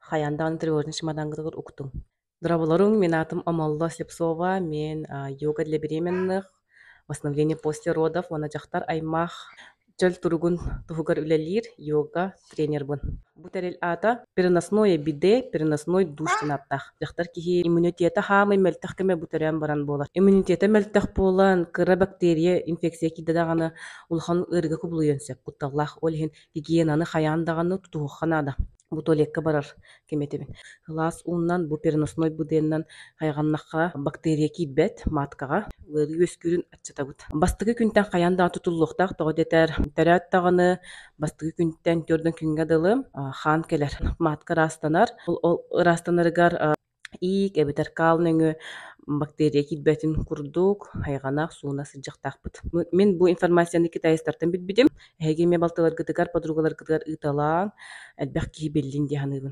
Хаяндан тревожный чемодангытыгар уктум. Здраволорун, мен атым Амалла Слепцова, мен йога для беременных, восстановление после родов, вона жахтар аймах чөл тургун тугугар үлелир йога тренербын. Бу терел ата переносное биде, переносной душ тинаттах. Жахтар кихи иммунитета хамы мөлтөх кеме бу терен баран болар. Иммунитета мөлтөх болан кыра бактерия инфекция киддаганы улхан ырга кублуйенсек. Кутталлах олхин гигиенаны хаяндаганы тутуханада. Бу толекке барар кеметебин. Хылаас уннан бу переносной буденнан хайганнакка бактерия кидбет маткага ыры өскүрүн атчатабыт. Бастыгы күнтен хаянда тутуллуктак тоготетер терәттаганы бастыгы күнтен төрдөн күнгө дылы хан келер матка растанар. Ол растанарыгар ик эбитер калныңы бактерия кидбетин курдук хайганак сууна сыджактакпыт. Мен бу информацияны китайстартан билбидим. Эге ме балталар гытыгар подругалар гытыгар ыталаан элбэх кии беллин диһаныбын.